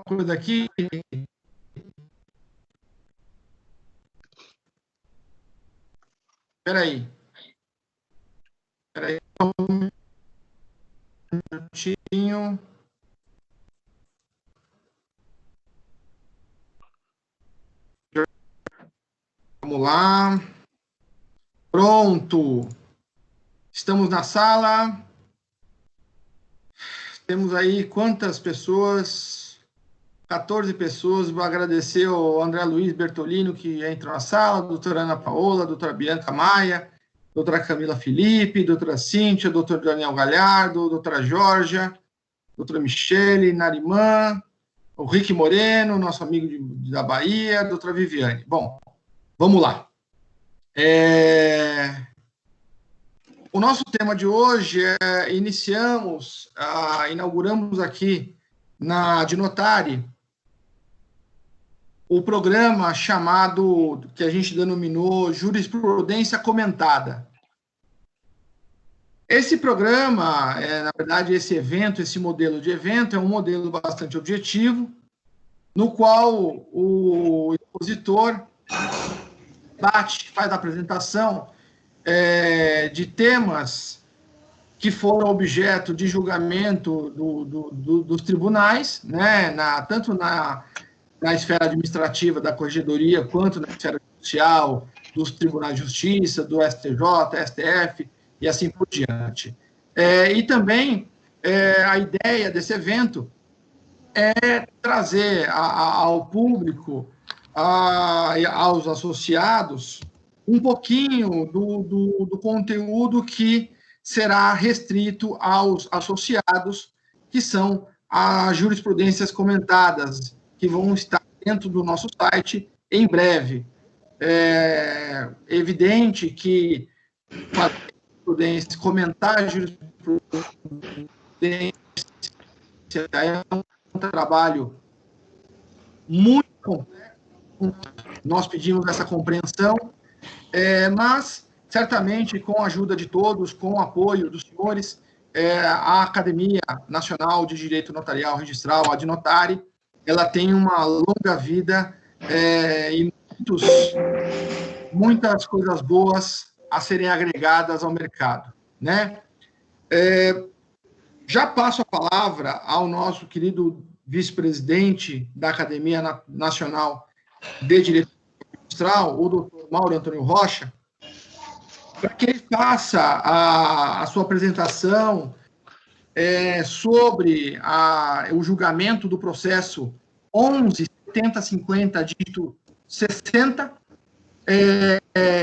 coisa aqui. Espera aí, um minutinho. Vamos lá. Pronto. Estamos na sala. Temos aí quantas pessoas? 14 pessoas. Vou agradecer ao André Luiz Bertolino, que entrou na sala, a doutora Ana Paola, a doutora Bianca Maia, a doutora Camila Felipe, a doutora Cíntia, a doutor Daniel Galhardo, a doutora Georgia, a doutora Michele Narimã, o Rick Moreno, nosso amigo da Bahia, a doutora Viviane. Bom, vamos lá. O nosso tema de hoje é, inauguramos aqui na Adnotare o programa chamado, que a gente denominou Jurisprudência Comentada. Esse programa, na verdade, esse evento, esse modelo de evento, é um modelo bastante objetivo, no qual o expositor faz a apresentação de temas que foram objeto de julgamento dos tribunais, né, tanto na esfera administrativa da Corregedoria, quanto na esfera judicial, dos tribunais de justiça, do STJ, STF, e assim por diante. E também a ideia desse evento é trazer ao público, aos associados, um pouquinho do conteúdo que será restrito aos associados, que são as jurisprudências comentadas, que vão estar dentro do nosso site em breve. É evidente que comentar a jurisprudência é um trabalho muito complexo, nós pedimos essa compreensão, mas, certamente, com a ajuda de todos, com o apoio dos senhores, a Academia Nacional de Direito Notarial Registral, a Adnotare, ela tem uma longa vida e muitas coisas boas a serem agregadas ao mercado, né? Já passo a palavra ao nosso querido vice-presidente da Academia Nacional de Direito Registral, o doutor Mauro Antônio Rocha, para que ele faça a sua apresentação sobre o julgamento do processo 11.7050, dígito 60,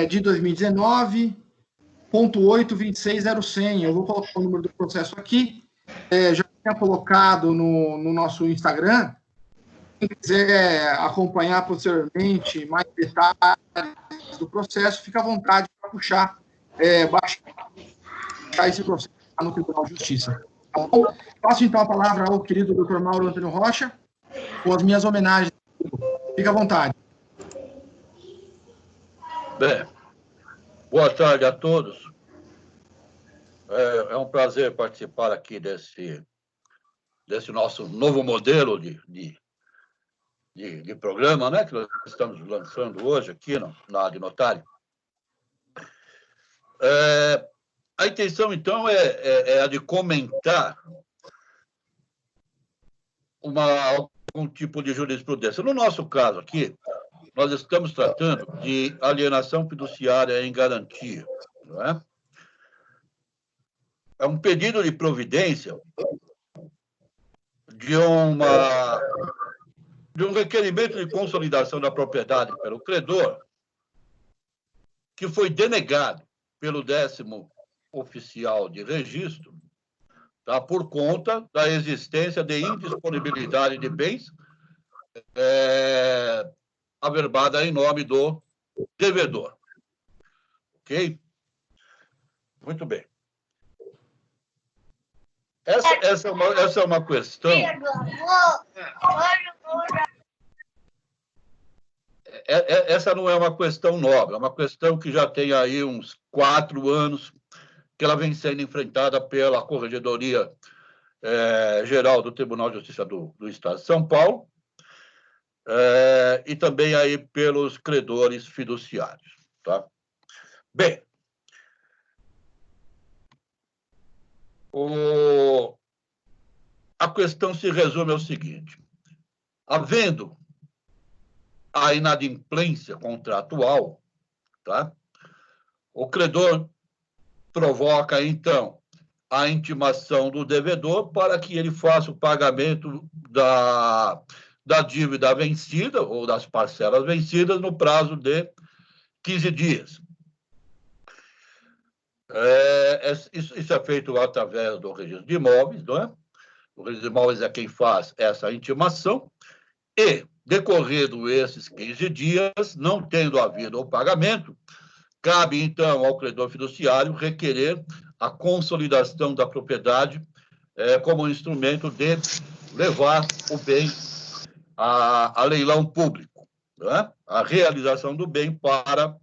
de 2019, .8260100. Eu vou colocar o número do processo aqui. Já tinha colocado no nosso Instagram. Quem quiser acompanhar posteriormente mais detalhes do processo, fica à vontade para puxar, baixar esse processo no Tribunal de Justiça. Tá bom? Passo, então, a palavra ao querido Dr. Mauro Antônio Rocha, com as minhas homenagens. Fica à vontade. Bem, boa tarde a todos. É um prazer participar aqui desse nosso novo modelo de programa, né, que nós estamos lançando hoje aqui na Adnotare. A intenção, então, é a de comentar algum tipo de jurisprudência. No nosso caso aqui, nós estamos tratando de alienação fiduciária em garantia, não é? É um pedido de providência de um requerimento de consolidação da propriedade pelo credor, que foi denegado pelo 10º oficial de registro, tá, por conta da existência de indisponibilidade de bens averbada em nome do devedor. Ok? Muito bem. Essa é uma questão... Essa não é uma questão nova, é uma questão que já tem aí uns 4 anos que ela vem sendo enfrentada pela Corregedoria Geral do Tribunal de Justiça do Estado de São Paulo, e também aí pelos credores fiduciários. Tá? Bem, a questão se resume ao seguinte: havendo a inadimplência contratual, tá? O credor provoca, então, a intimação do devedor para que ele faça o pagamento da dívida vencida ou das parcelas vencidas no prazo de 15 dias. Isso é feito através do registro de imóveis, não é? O registro de imóveis é quem faz essa intimação e, decorrido esses 15 dias, não tendo havido o pagamento, cabe, então, ao credor fiduciário requerer a consolidação da propriedade como instrumento de levar o bem a leilão público, né? A realização do bem para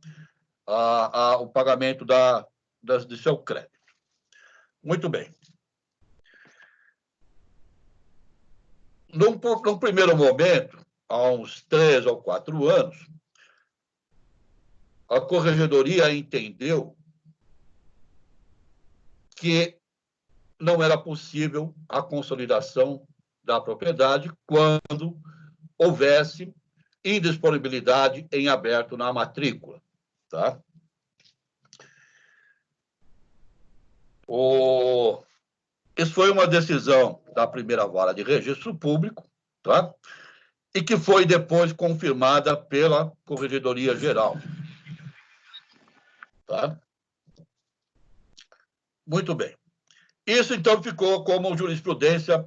o pagamento de seu crédito. Muito bem. Num primeiro momento, há uns 3 ou 4 anos, a Corregedoria entendeu que não era possível a consolidação da propriedade quando houvesse indisponibilidade em aberto na matrícula. Tá? Isso foi uma decisão da primeira vara de registro público, tá? E que foi depois confirmada pela Corregedoria Geral. Tá? Muito bem. Isso, então, ficou como jurisprudência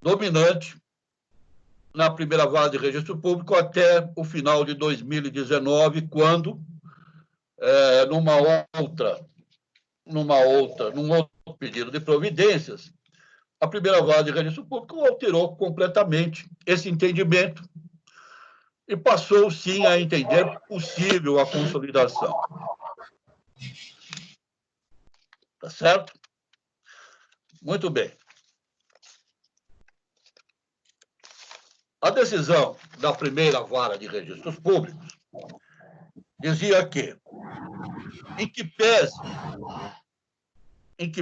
dominante na primeira vara de registro público até o final de 2019, quando, num outro pedido de providências, a primeira vara de registro público alterou completamente esse entendimento e passou, sim, a entender possível a consolidação. Tá certo? Muito bem. A decisão da primeira vara de registros públicos dizia que, em que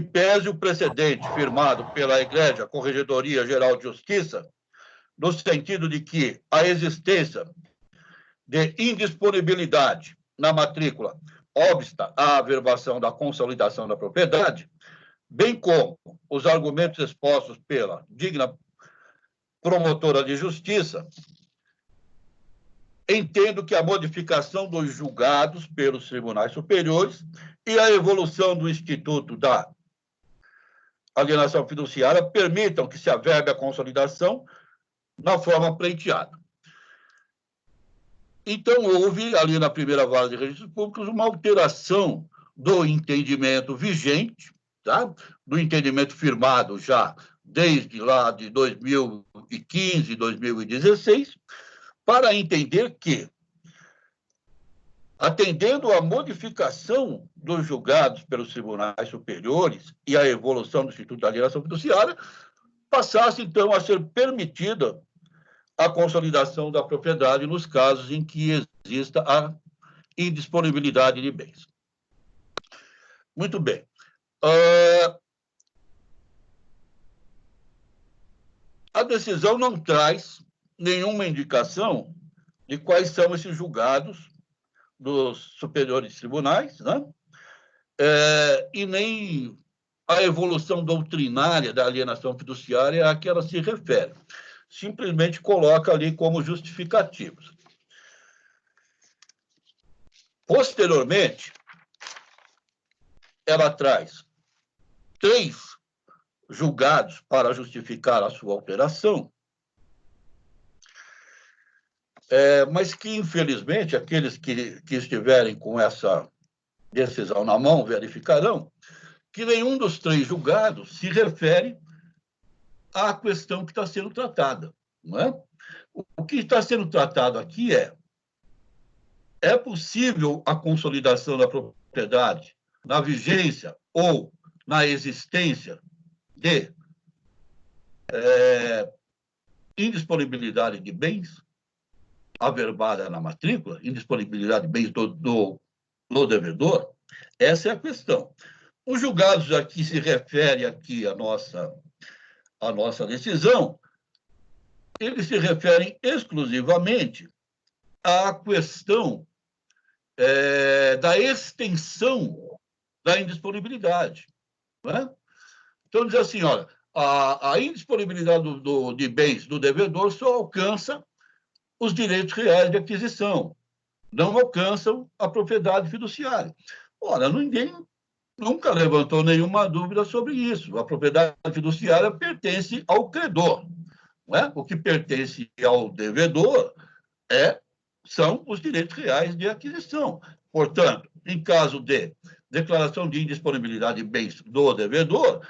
pese o precedente firmado pela Igreja Corregedoria Geral de Justiça, no sentido de que a existência de indisponibilidade na matrícula obsta à averbação da consolidação da propriedade, bem como os argumentos expostos pela digna promotora de justiça, entendo que a modificação dos julgados pelos tribunais superiores e a evolução do instituto da alienação fiduciária permitam que se averbe a consolidação na forma pleiteada. Então, houve, ali na primeira vara de registros públicos, uma alteração do entendimento vigente, tá? Do entendimento firmado já desde lá de 2015, 2016, para entender que, atendendo à modificação dos julgados pelos tribunais superiores e à evolução do Instituto da Alienação Fiduciária, passasse, então, a ser permitida a consolidação da propriedade nos casos em que exista a indisponibilidade de bens. Muito bem. A decisão não traz nenhuma indicação de quais são esses julgados dos superiores tribunais, né? E nem a evolução doutrinária da alienação fiduciária a que ela se refere. Simplesmente coloca ali como justificativos. Posteriormente, ela traz 3 julgados para justificar a sua alteração, mas que, infelizmente, aqueles que estiverem com essa decisão na mão verificarão que nenhum dos 3 julgados se refere à questão que está sendo tratada. Não é? O que está sendo tratado aqui é possível a consolidação da propriedade na vigência ou na existência de indisponibilidade de bens averbada na matrícula, indisponibilidade de bens do devedor, essa é a questão. Os julgados a que se refere aqui a nossa decisão, eles se referem exclusivamente à questão da extensão da indisponibilidade. Não é? Então, diz assim, olha, a indisponibilidade de bens do devedor só alcança os direitos reais de aquisição, não alcançam a propriedade fiduciária. Ora, ninguém nunca levantou nenhuma dúvida sobre isso. A propriedade fiduciária pertence ao credor. Não é? O que pertence ao devedor são os direitos reais de aquisição. Portanto, em caso de declaração de indisponibilidade de bens do devedor,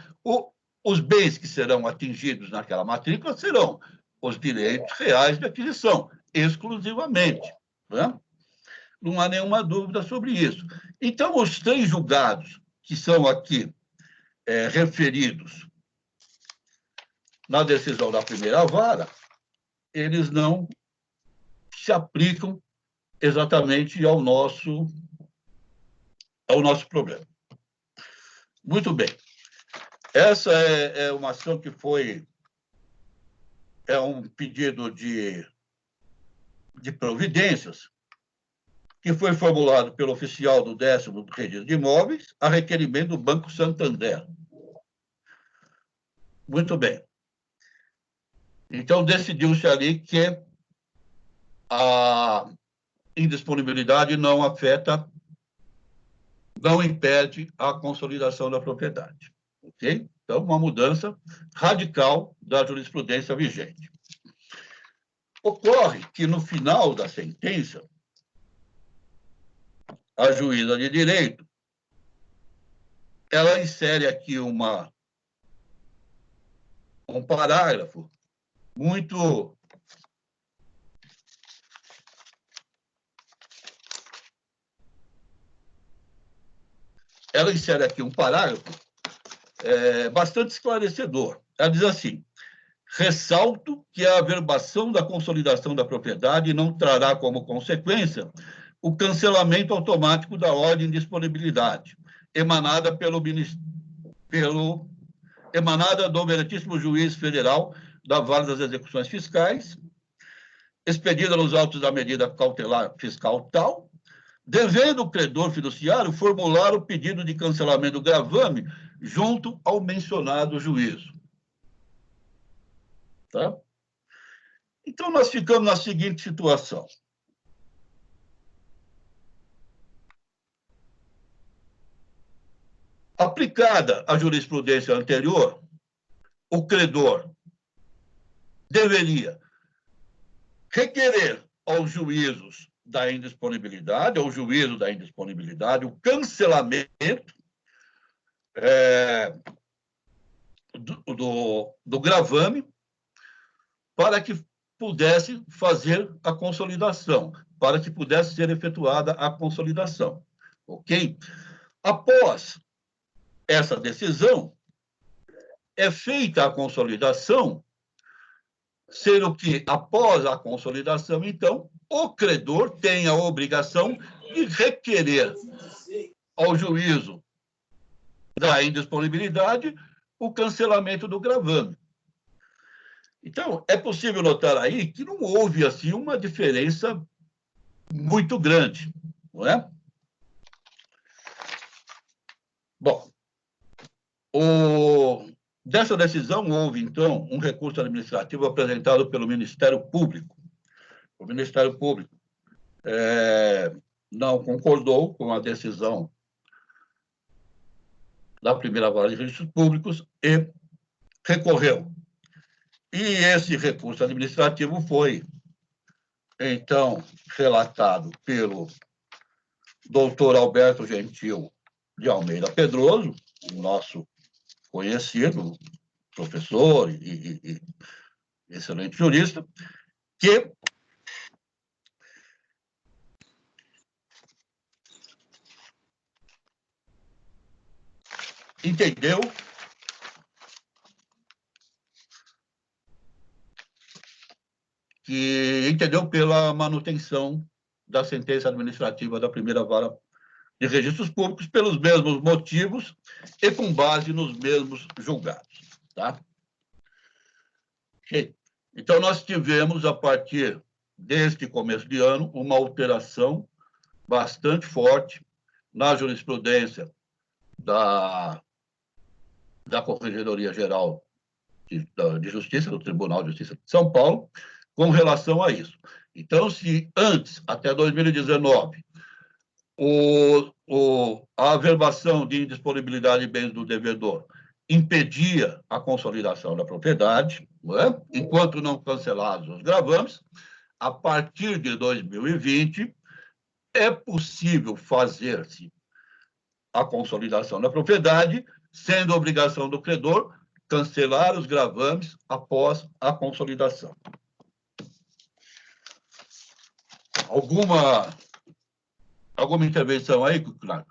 os bens que serão atingidos naquela matrícula serão os direitos reais de aquisição, exclusivamente. Né? Não há nenhuma dúvida sobre isso. Então, os 3 julgados que são aqui referidos na decisão da primeira vara, eles não se aplicam exatamente ao nosso problema. Muito bem. Essa é uma ação que é um pedido de providências que foi formulado pelo oficial do 10º do Registro de Imóveis a requerimento do Banco Santander. Muito bem. Então, decidiu-se ali que a indisponibilidade não impede a consolidação da propriedade. Ok? Então, uma mudança radical da jurisprudência vigente. Ocorre que, no final da sentença, a juíza de direito, ela insere aqui um parágrafo muito bastante esclarecedor. Ela diz assim: ressalto que a averbação da consolidação da propriedade não trará como consequência o cancelamento automático da ordem de disponibilidade, emanada do Meritíssimo Juiz Federal da Vara das Execuções Fiscais, expedida nos autos da medida cautelar fiscal tal, devendo o credor fiduciário formular o pedido de cancelamento do gravame junto ao mencionado juízo. Tá? Então, nós ficamos na seguinte situação. Aplicada a jurisprudência anterior, o credor deveria requerer aos juízos da indisponibilidade, ao juízo da indisponibilidade, o cancelamento do gravame para que pudesse fazer a consolidação, para que pudesse ser efetuada a consolidação. Ok? Após essa decisão, é feita a consolidação, sendo que, após a consolidação, então, o credor tem a obrigação de requerer ao juízo da indisponibilidade o cancelamento do gravame. Então, é possível notar aí que não houve, assim, uma diferença muito grande, não é? Bom, dessa decisão houve, então, um recurso administrativo apresentado pelo Ministério Público. O Ministério Público não concordou com a decisão da primeira vara de registros públicos e recorreu. E esse recurso administrativo foi, então, relatado pelo doutor Alberto Gentil de Almeida Pedroso, nosso conhecido professor e excelente jurista, que entendeu que entendeu pela manutenção da sentença administrativa da primeira vara de registros públicos pelos mesmos motivos e com base nos mesmos julgados. Tá? Okay. Então, nós tivemos, a partir deste começo de ano, uma alteração bastante forte na jurisprudência da Corregedoria Geral de Justiça, do Tribunal de Justiça de São Paulo, com relação a isso. Então, se antes, até 2019, a averbação de indisponibilidade de bens do devedor impedia a consolidação da propriedade, não é? Enquanto não cancelados os gravames, a partir de 2020, é possível fazer-se a consolidação da propriedade, sendo obrigação do credor cancelar os gravames após a consolidação. Alguma intervenção aí, Claro?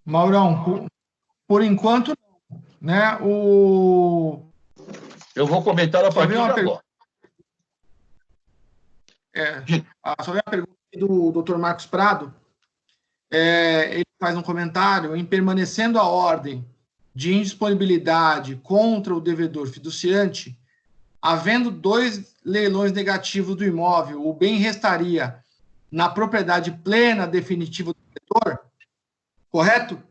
Maurão, por enquanto, né? Eu vou comentar a partir de agora. Só veio uma pergunta do Dr. Marcos Prado. Ele faz um comentário: em permanecendo a ordem de indisponibilidade contra o devedor fiduciante, havendo 2 leilões negativos do imóvel, o bem restaria na propriedade plena definitiva do devedor? Correto?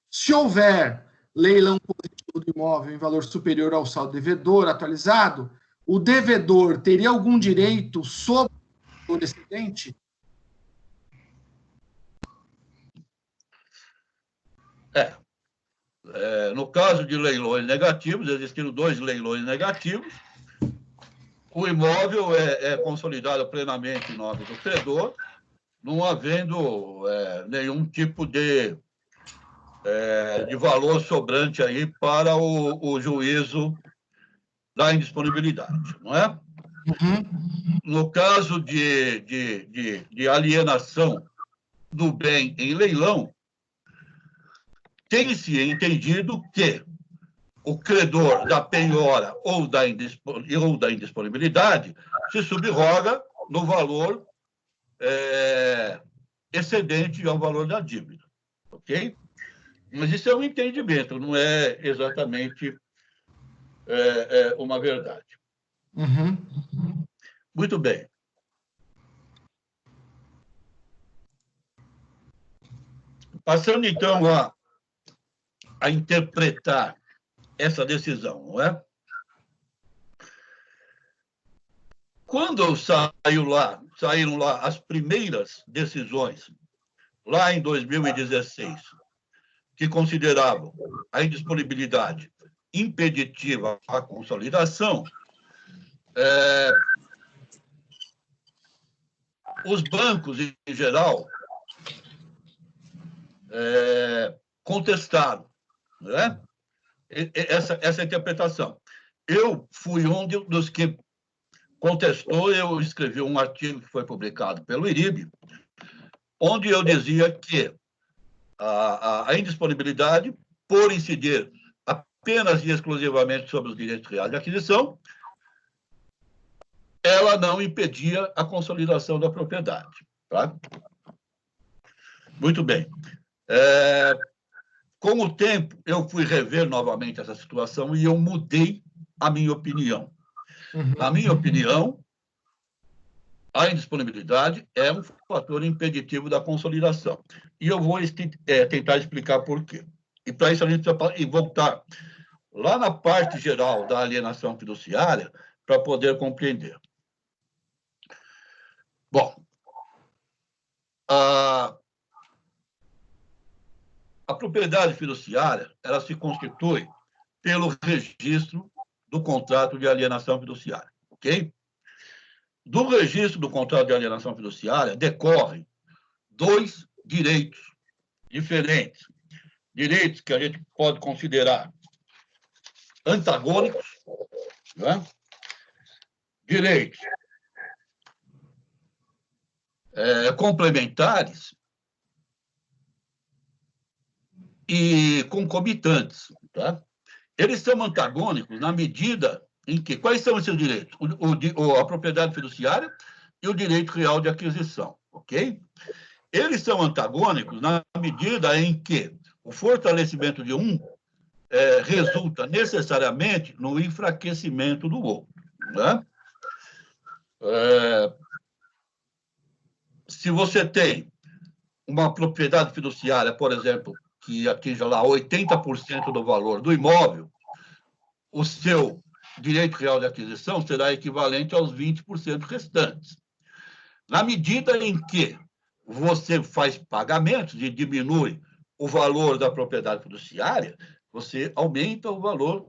Se houver leilão positivo do imóvel em valor superior ao saldo devedor atualizado, o devedor teria algum direito sobre o excedente? No caso de leilões negativos, existindo 2 leilões negativos, o imóvel é consolidado plenamente em nome do credor, não havendo nenhum tipo de valor sobrante aí para o juízo da indisponibilidade, não é? Uhum. No caso de alienação do bem em leilão, tem-se entendido que o credor da penhora ou da indisponibilidade se subroga no valor excedente ao valor da dívida, ok? Mas isso é um entendimento, não é exatamente uma verdade. Uhum. Muito bem. Passando, então, a interpretar essa decisão, não é? Quando saíram lá as primeiras decisões, lá em 2016, que consideravam a indisponibilidade impeditiva à consolidação, os bancos, em geral, contestaram, né, essa interpretação. Eu fui um dos que contestou. Eu escrevi um artigo que foi publicado pelo IRIB, onde eu dizia que a indisponibilidade, por incidir apenas e exclusivamente sobre os direitos reais de aquisição, ela não impedia a consolidação da propriedade. Tá? Muito bem. Com o tempo, eu fui rever novamente essa situação e eu mudei a minha opinião. Na minha opinião, a indisponibilidade é um fator impeditivo da consolidação. E eu vou tentar explicar por quê. E, para isso, a gente precisa voltar lá na parte geral da alienação fiduciária para poder compreender. Bom, a propriedade fiduciária, ela se constitui pelo registro do contrato de alienação fiduciária, ok? Do registro do contrato de alienação fiduciária decorrem 2 direitos diferentes. Direitos que a gente pode considerar antagônicos, né? Direitos complementares e concomitantes. Tá? Eles são antagônicos na medida em que? Quais são esses direitos? A propriedade fiduciária e o direito real de aquisição, ok? Eles são antagônicos na medida em que o fortalecimento de um resulta necessariamente no enfraquecimento do outro, né? Se você tem uma propriedade fiduciária, por exemplo, que atinja lá 80% do valor do imóvel, o seu direito real de aquisição será equivalente aos 20% restantes. Na medida em que você faz pagamentos e diminui o valor da propriedade fiduciária, você aumenta o valor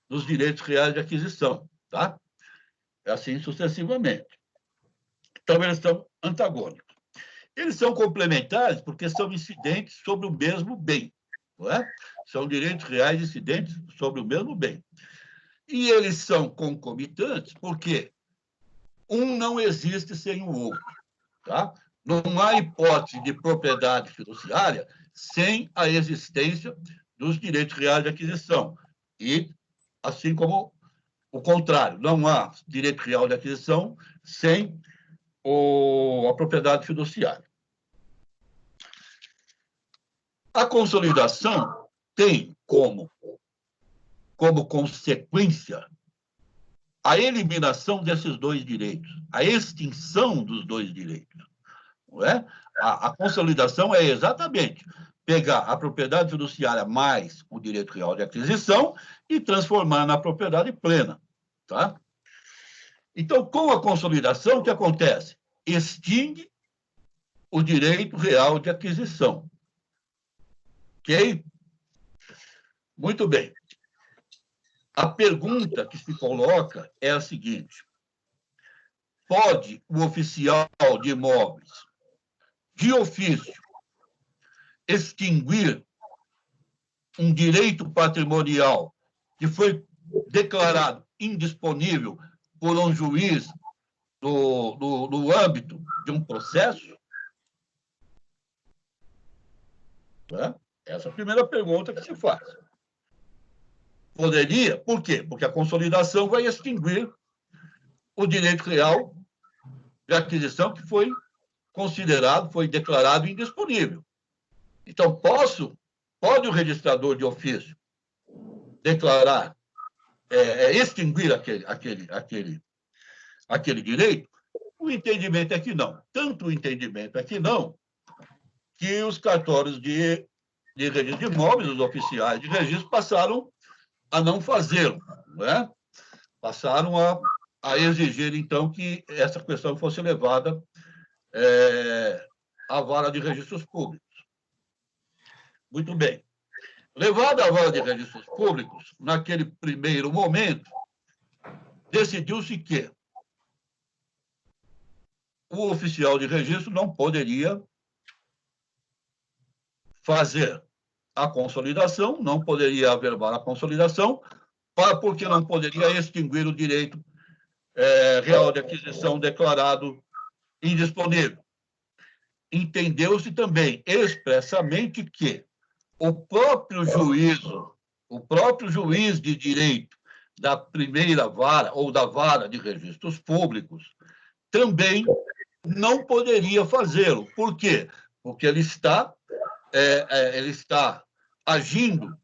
dos direitos reais de aquisição, tá? Assim sucessivamente. Então, eles são antagônicos. Eles são complementares porque são incidentes sobre o mesmo bem, não é? São direitos reais incidentes sobre o mesmo bem. E eles são concomitantes porque um não existe sem o outro, tá? Não há hipótese de propriedade fiduciária sem a existência dos direitos reais de aquisição. E, assim como o contrário, não há direito real de aquisição sem a propriedade fiduciária. A consolidação tem como consequência a eliminação desses dois direitos, a extinção dos dois direitos. Não é? A consolidação é exatamente pegar a propriedade fiduciária mais o direito real de aquisição e transformar na propriedade plena. Tá? Então, com a consolidação, o que acontece? Extingue o direito real de aquisição. Ok? Muito bem. A pergunta que se coloca é a seguinte: pode o oficial de imóveis, de ofício, extinguir um direito patrimonial que foi declarado indisponível por um juiz no âmbito de um processo? Essa é a primeira pergunta que se faz. Poderia? Por quê? Porque a consolidação vai extinguir o direito real de aquisição que foi considerado, foi declarado indisponível. Então, pode o registrador de ofício declarar, extinguir aquele direito? O entendimento é que não. Tanto o entendimento é que não, que os cartórios de registro de imóveis, os oficiais de registro, passaram a não fazê-lo, né? Passaram a exigir, então, que essa questão fosse levada à vara de registros públicos. Muito bem. Levada à vara de registros públicos, naquele primeiro momento, decidiu-se que o oficial de registro não poderia fazer a consolidação, não poderia averbar a consolidação, porque não poderia extinguir o direito real de aquisição declarado indisponível. Entendeu-se também expressamente que o próprio juiz de direito da primeira vara ou da vara de registros públicos também não poderia fazê-lo. Por quê? Porque ele está agindo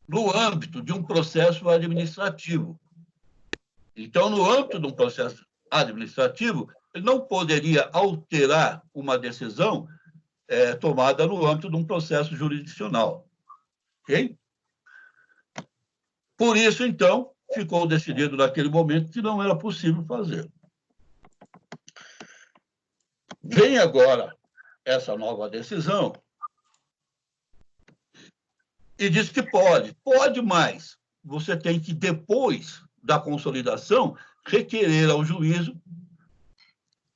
no âmbito de um processo administrativo. Então, no âmbito de um processo administrativo, ele não poderia alterar uma decisão tomada no âmbito de um processo jurisdicional. Ok? Por isso, então, ficou decidido naquele momento que não era possível fazer. Vem agora essa nova decisão e diz que pode mais. Você tem que, depois da consolidação, requerer ao juízo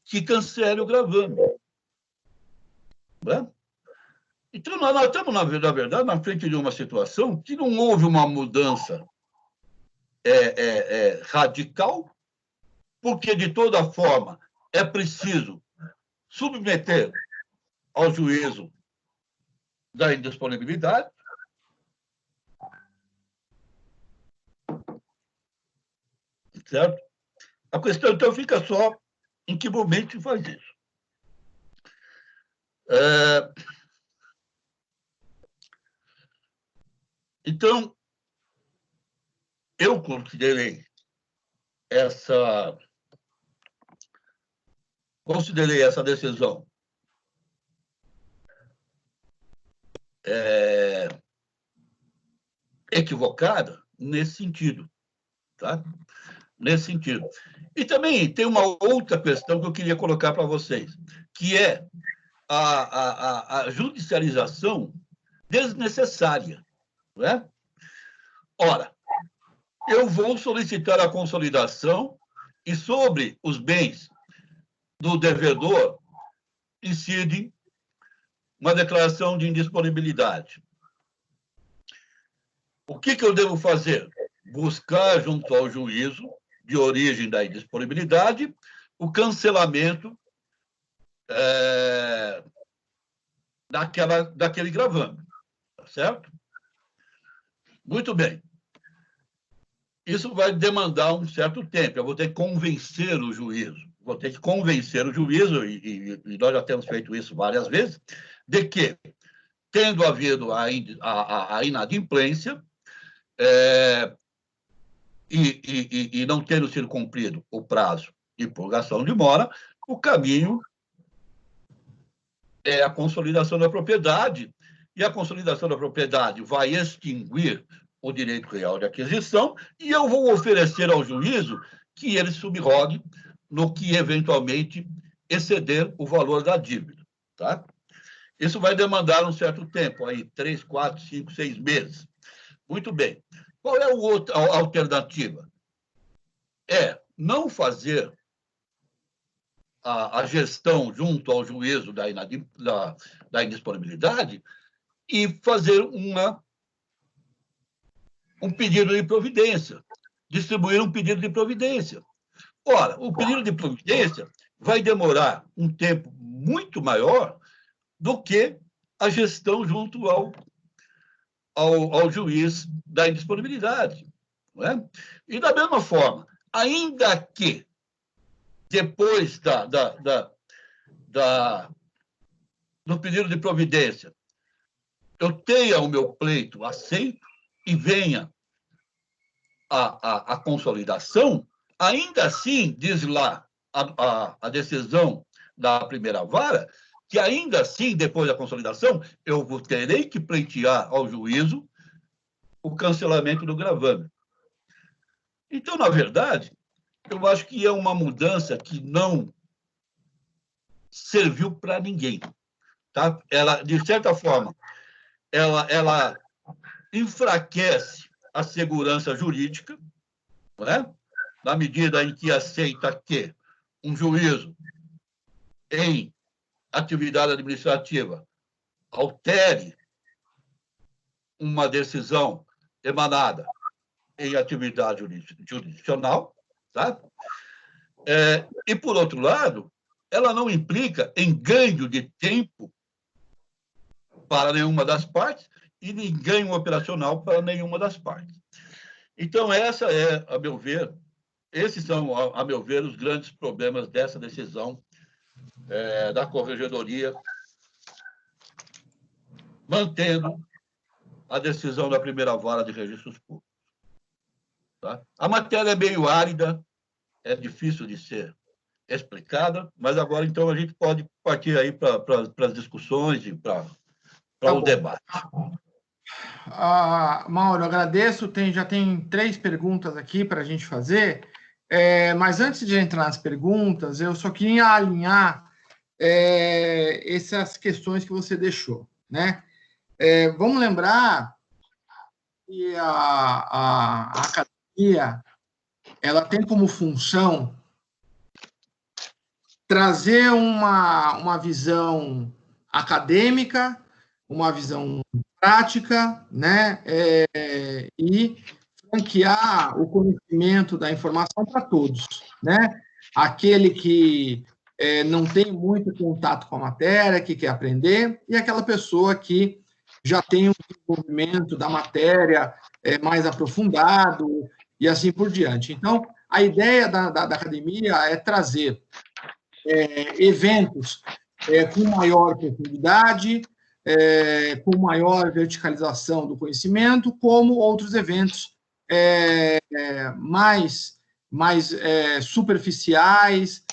que cancele o gravame. Né? Então, nós estamos, na verdade, na frente de uma situação que não houve uma mudança radical, porque, de toda forma, é preciso submeter ao juízo da indisponibilidade. certo? A questão, então, fica só em que momento se faz isso. Então, eu considerei essa decisão equivocada nesse sentido, tá? Nesse sentido. E também tem uma outra questão que eu queria colocar para vocês, que é a judicialização desnecessária, não é? Ora, eu vou solicitar a consolidação e sobre os bens do devedor incide uma declaração de indisponibilidade. O que eu devo fazer? Buscar junto ao juízo de origem da indisponibilidade o cancelamento daquele gravame, tá certo? Muito bem. Isso vai demandar um certo tempo. Eu vou ter que convencer o juízo. E nós já temos feito isso várias vezes, de que, tendo havido a inadimplência e não tendo sido cumprido o prazo de purgação de mora, o caminho é a consolidação da propriedade, e a consolidação da propriedade vai extinguir o direito real de aquisição, e eu vou oferecer ao juízo que ele subrogue no que eventualmente exceder o valor da dívida, tá? Isso vai demandar um certo tempo, aí 3, 4, 5, 6 meses. Muito bem. Qual é a alternativa? É não fazer a gestão junto ao juízo da indisponibilidade e fazer um pedido de providência, distribuir um pedido de providência. Ora, o pedido de providência vai demorar um tempo muito maior do que a gestão junto ao juiz da indisponibilidade. Não é? E, da mesma forma, ainda que depois do pedido de providência eu tenha o meu pleito aceito e venha a consolidação, ainda assim, diz lá a decisão da primeira vara, que ainda assim, depois da consolidação, eu terei que pleitear ao juízo o cancelamento do gravame. Então, na verdade, eu acho que é uma mudança que não serviu para ninguém. Tá? Ela, de certa forma, ela enfraquece a segurança jurídica, não é? Na medida em que aceita que um juízo em atividade administrativa altere uma decisão emanada em atividade jurisdicional, tá? E, por outro lado, ela não implica em ganho de tempo para nenhuma das partes e nem ganho operacional para nenhuma das partes. Então, esses são, a meu ver, os grandes problemas dessa decisão da Corregedoria, mantendo a decisão da primeira vara de registros públicos. Tá? A matéria é meio árida, é difícil de ser explicada, mas agora, então, a gente pode partir aí para as discussões e para o debate. Mauro, agradeço. Já tem 3 perguntas aqui para a gente fazer, mas antes de entrar nas perguntas, eu só queria alinhar essas questões que você deixou, né? Vamos lembrar que a academia ela tem como função trazer uma visão acadêmica, uma visão prática, né? E franquear o conhecimento da informação para todos, né? Aquele que não tem muito contato com a matéria, que quer aprender, e aquela pessoa que já tem um desenvolvimento da matéria mais aprofundado e assim por diante. Então, a ideia da academia é trazer eventos com maior profundidade, com maior verticalização do conhecimento, como outros eventos mais superficiais,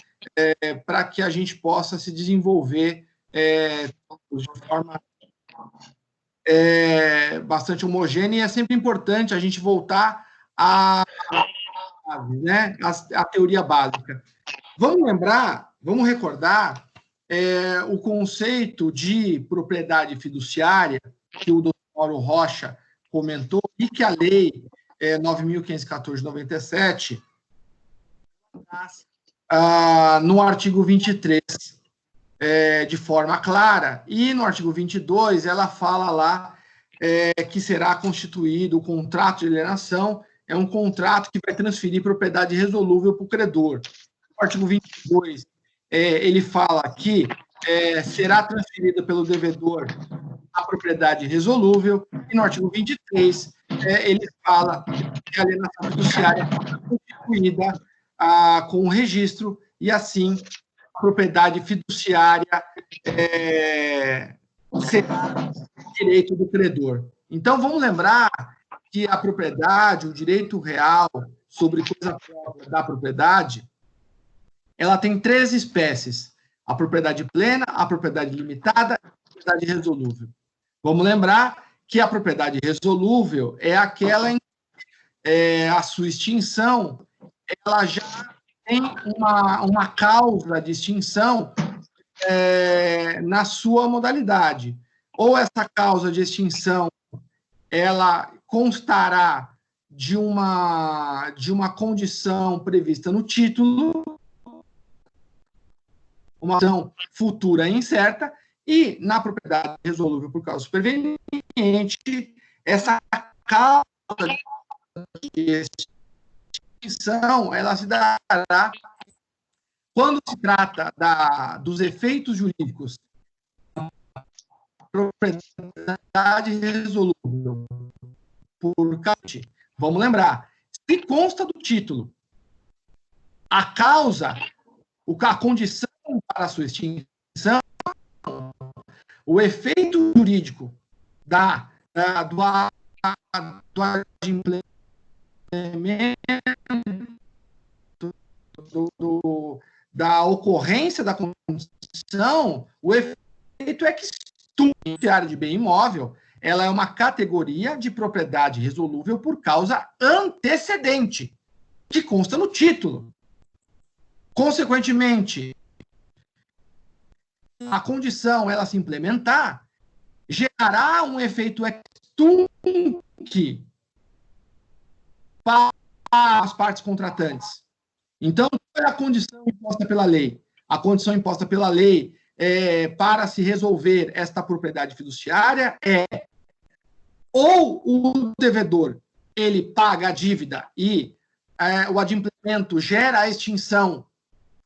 para que a gente possa se desenvolver de forma bastante homogênea. E é sempre importante a gente voltar à teoria básica. Vamos recordar o conceito de propriedade fiduciária que o doutor Mauro Rocha comentou e que a lei 9.514 de 97 no artigo 23 de forma clara, e no artigo 22 ela fala lá que será constituído o contrato de alienação, é um contrato que vai transferir propriedade resolúvel para o credor. No artigo 22, ele fala que será transferida pelo devedor a propriedade resolúvel, e no artigo 23, ele fala que a alienação fiduciária é constituída com o registro, e assim a propriedade fiduciária será direito do credor. Então, vamos lembrar que a propriedade, o direito real sobre coisa própria da propriedade, ela tem 3 espécies: a propriedade plena, a propriedade limitada e a propriedade resolúvel. Vamos lembrar que a propriedade resolúvel é aquela em que a sua extinção ela já tem uma causa de extinção na sua modalidade. Ou essa causa de extinção ela constará de uma condição prevista no título, uma ação futura e incerta, e na propriedade resolúvel por causa superveniente, essa causa de extinção ela se dará quando se trata dos efeitos jurídicos propriedade resolúvel por causa. Vamos lembrar, se consta do título a causa, a condição para a sua extinção, o efeito jurídico do adimplemento da ocorrência da condição, o efeito é que fiduciária de bem imóvel, ela é uma categoria de propriedade resolúvel por causa antecedente, que consta no título. Consequentemente, a condição ela se implementar, gerará um efeito ex tunc para as partes contratantes. Então, qual é a condição imposta pela lei? A condição imposta pela lei para se resolver esta propriedade fiduciária ou o devedor ele paga a dívida e o adimplemento gera a extinção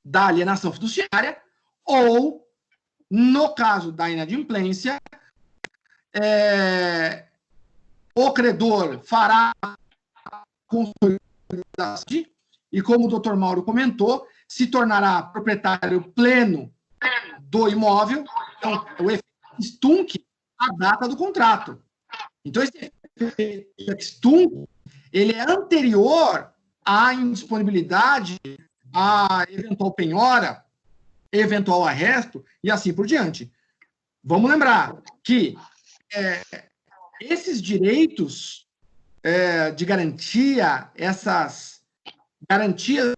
da alienação fiduciária, ou, no caso da inadimplência, o credor fará consolidação e, como o Dr. Mauro comentou, se tornará proprietário pleno do imóvel. Então, o efeito extunc a data do contrato. Então, esse efeito extunc ele é anterior à indisponibilidade, à eventual penhora, eventual arresto e assim por diante. Vamos lembrar que esses direitos de garantia, essas garantias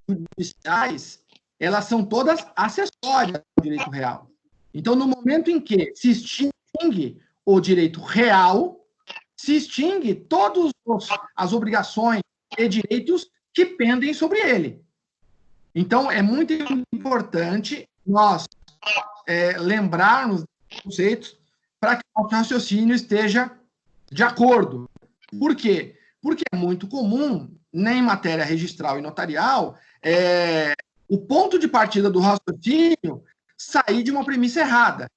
judiciais, elas são todas acessórias ao direito real. Então, no momento em que se extingue o direito real, se extingue todas as obrigações e direitos que pendem sobre ele. Então, é muito importante nós lembrarmos dos conceitos para que o nosso raciocínio esteja de acordo. Por quê? Porque é muito comum, em matéria registral e notarial, o ponto de partida do raciocínio sair de uma premissa errada.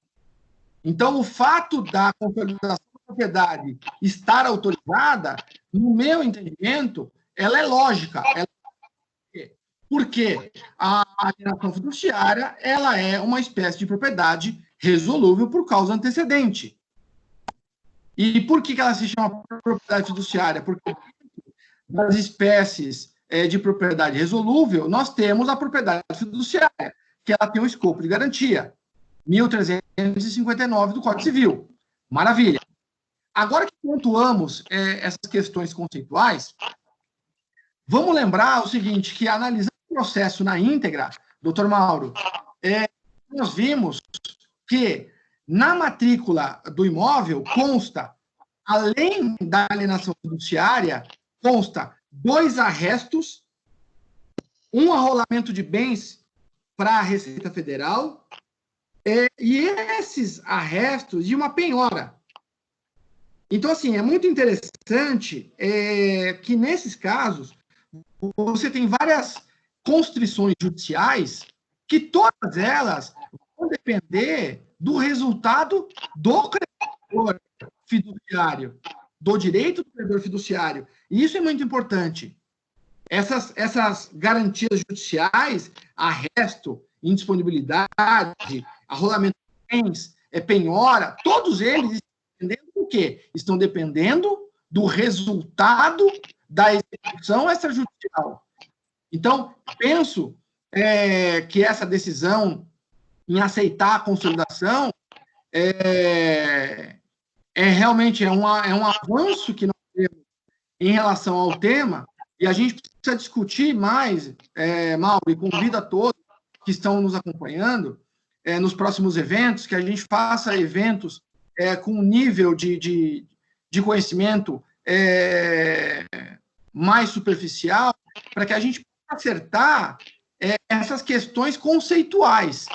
Então, o fato da consolidação da propriedade estar autorizada, no meu entendimento, ela é lógica. Porque a alienação fiduciária ela é uma espécie de propriedade resolúvel por causa antecedente. E por que ela se chama propriedade fiduciária? Porque das espécies de propriedade resolúvel, nós temos a propriedade fiduciária, que ela tem um escopo de garantia, 1359 do Código Civil. Maravilha. Agora que pontuamos essas questões conceituais, vamos lembrar o seguinte, que analisando o processo na íntegra, doutor Mauro, nós vimos que na matrícula do imóvel consta, além da alienação fiduciária, consta 2 arrestos, um arrolamento de bens para a Receita Federal, e esses arrestos de uma penhora. Então, assim, é muito interessante que, nesses casos, você tem várias constrições judiciais que todas elas vão depender do resultado do credor fiduciário, do direito do credor fiduciário. E isso é muito importante. Essas garantias judiciais, arresto, indisponibilidade, arrolamento de bens, penhora, todos eles dependendo do quê? Estão dependendo do resultado da execução extrajudicial. Então, penso que essa decisão em aceitar a consolidação realmente um avanço que nós temos em relação ao tema, e a gente precisa discutir mais, Mauro, e convido a todos que estão nos acompanhando nos próximos eventos, que a gente faça eventos com um nível de conhecimento mais superficial, para que a gente possa acertar essas questões conceituais.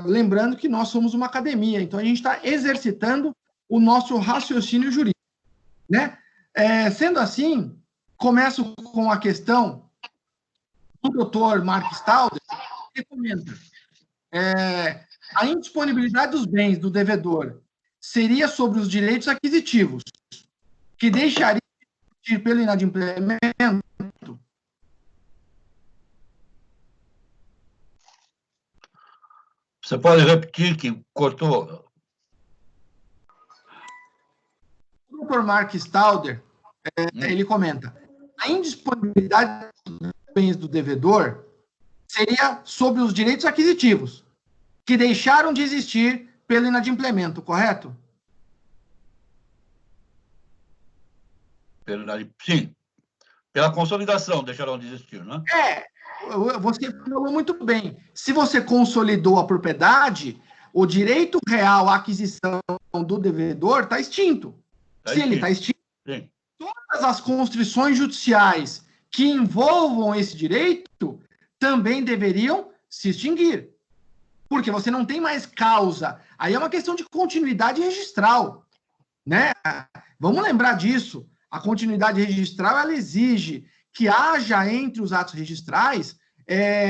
Lembrando que nós somos uma academia, então a gente está exercitando o nosso raciocínio jurídico, né? Sendo assim, começo com a questão do doutor Mark Stauder, que comenta a indisponibilidade dos bens do devedor seria sobre os direitos aquisitivos, que deixaria de ir pelo inadimplemento. Você pode repetir que cortou? O doutor Mark Stauder, ele comenta, a indisponibilidade dos bens do devedor seria sobre os direitos aquisitivos, que deixaram de existir pelo inadimplemento, correto? Sim. Pela consolidação deixaram de existir, né? Você falou muito bem. Se você consolidou a propriedade, o direito real à aquisição do devedor está extinto. Se ele está extinto, sim, todas as constrições judiciais que envolvam esse direito também deveriam se extinguir. Porque você não tem mais causa. Aí é uma questão de continuidade registral, né? Vamos lembrar disso. A continuidade registral, ela exige que haja entre os atos registrais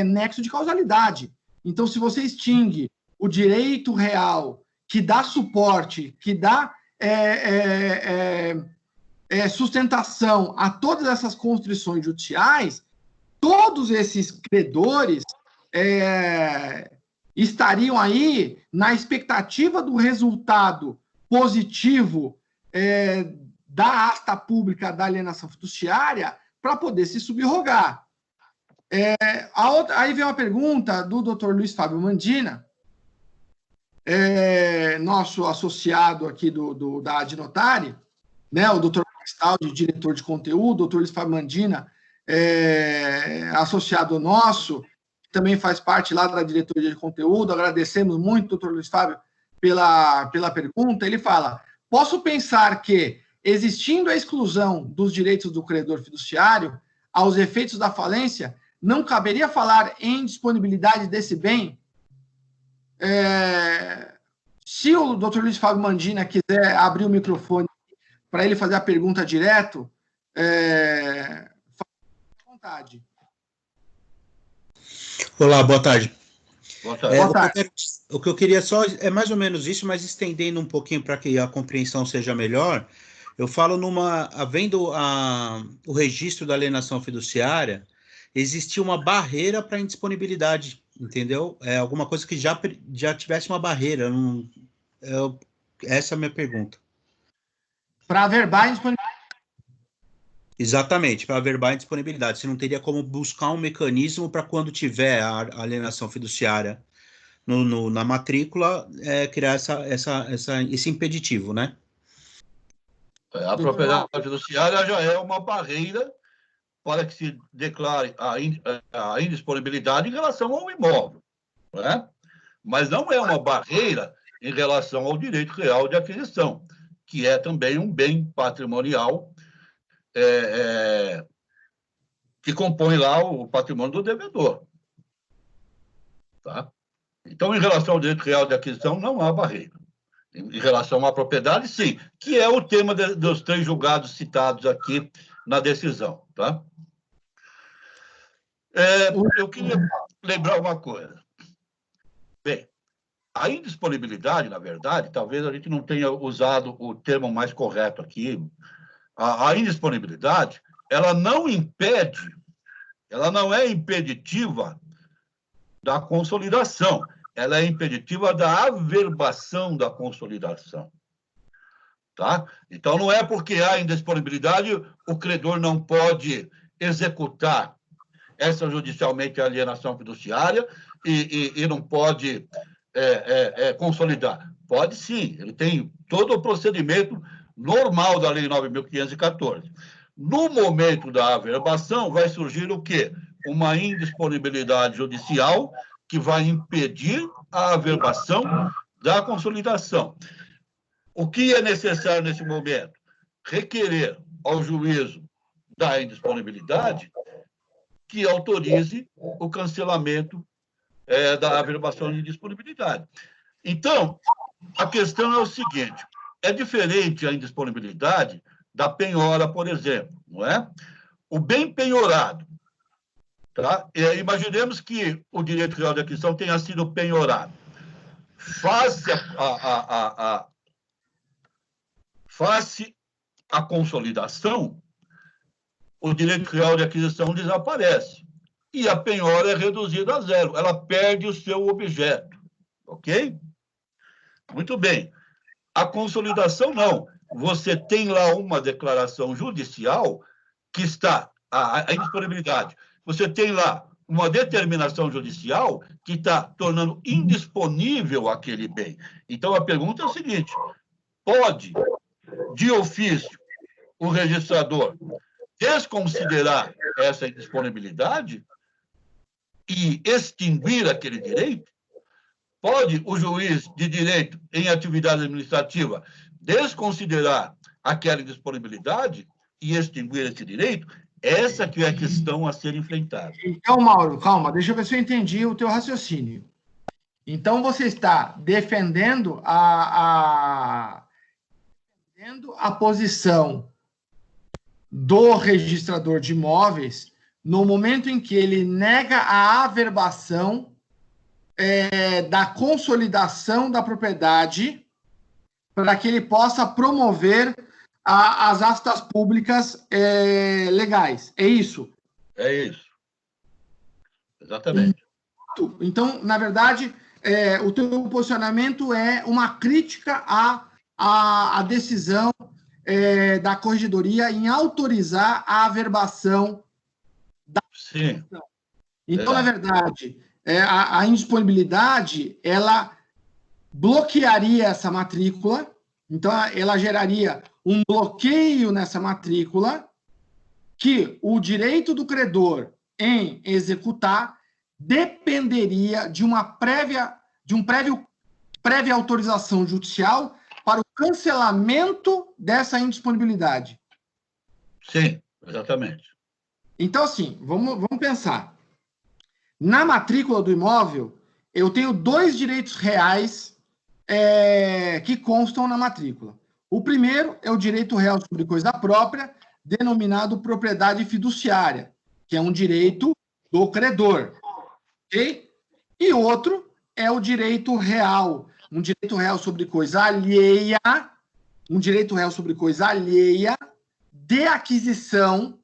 nexo de causalidade. Então, se você extingue o direito real que dá suporte, que dá sustentação a todas essas constrições judiciais, todos esses credores estariam aí na expectativa do resultado positivo da asta pública da alienação fiduciária para poder se subrogar. Aí vem uma pergunta do Dr. Luiz Fábio Mandina, nosso associado aqui da Adnotari, né, o Dr. Cristaldi, diretor de conteúdo, o Dr. Luiz Fábio Mandina, associado nosso, também faz parte lá da diretoria de conteúdo. Agradecemos muito, doutor Luiz Fábio, pela pergunta. Ele fala, posso pensar que, existindo a exclusão dos direitos do credor fiduciário, aos efeitos da falência, não caberia falar em disponibilidade desse bem? Se o doutor Luiz Fábio Mandina quiser abrir o microfone para ele fazer a pergunta direto, fique à vontade. Olá, boa tarde. Boa tarde. O que eu queria só é mais ou menos isso, mas estendendo um pouquinho para que a compreensão seja melhor. Eu falo havendo o registro da alienação fiduciária, existia uma barreira para indisponibilidade, entendeu? É alguma coisa que já tivesse uma barreira. Essa é a minha pergunta. Para averbar indisponibilidade. Exatamente, para averbar indisponibilidade. Você não teria como buscar um mecanismo para quando tiver a alienação fiduciária na matrícula, criar esse impeditivo, né? A propriedade fiduciária já é uma barreira para que se declare a indisponibilidade em relação ao imóvel, né? Mas não é uma barreira em relação ao direito real de aquisição, que é também um bem patrimonial que compõe lá o patrimônio do devedor. Tá? Então, em relação ao direito real de aquisição, não há barreira. Em relação à propriedade, sim, que é o tema dos 3 julgados citados aqui na decisão. Tá? Eu queria lembrar uma coisa. Bem, a indisponibilidade, na verdade, talvez a gente não tenha usado o termo mais correto aqui. A indisponibilidade, ela não impede, ela não é impeditiva da consolidação, ela é impeditiva da averbação da consolidação. Tá? Então, não é porque há indisponibilidade, o credor não pode executar extrajudicialmente a alienação fiduciária e não pode consolidar. Pode sim, ele tem todo o procedimento normal da Lei 9.514. No momento da averbação, vai surgir o quê? Uma indisponibilidade judicial que vai impedir a averbação da consolidação. O que é necessário nesse momento? Requerer ao juízo da indisponibilidade que autorize o cancelamento da averbação de indisponibilidade. Então, a questão é o seguinte, é diferente a indisponibilidade da penhora, por exemplo, não é? O bem penhorado, tá? Imaginemos que o direito real de aquisição tenha sido penhorado. Face a consolidação, o direito real de aquisição desaparece e a penhora é reduzida a 0. Ela perde o seu objeto, ok? Muito bem. A consolidação, não. Você tem lá uma declaração judicial que está, a indisponibilidade, você tem lá uma determinação judicial que está tornando indisponível aquele bem. Então, a pergunta é o seguinte, pode, de ofício, o registrador desconsiderar essa indisponibilidade e extinguir aquele direito? Pode o juiz de direito em atividade administrativa desconsiderar aquela indisponibilidade e extinguir esse direito? Essa que é a questão a ser enfrentada. Então, Mauro, calma, deixa eu ver se eu entendi o teu raciocínio. Então, você está defendendo a posição do registrador de imóveis no momento em que ele nega a averbação da consolidação da propriedade para que ele possa promover as astas públicas legais. É isso? É isso. Exatamente. Então, na verdade, o teu posicionamento é uma crítica à decisão da Corregedoria em autorizar a averbação da... Sim. Então, na verdade, a indisponibilidade, ela bloquearia essa matrícula, então ela geraria um bloqueio nessa matrícula que o direito do credor em executar dependeria de uma prévia autorização judicial para o cancelamento dessa indisponibilidade. Sim, exatamente. Então, assim, vamos pensar. Na matrícula do imóvel, eu tenho 2 direitos reais que constam na matrícula. O primeiro é o direito real sobre coisa própria, denominado propriedade fiduciária, que é um direito do credor. Ok? E outro é o direito real, um direito real sobre coisa alheia, um direito réu sobre coisa alheia de aquisição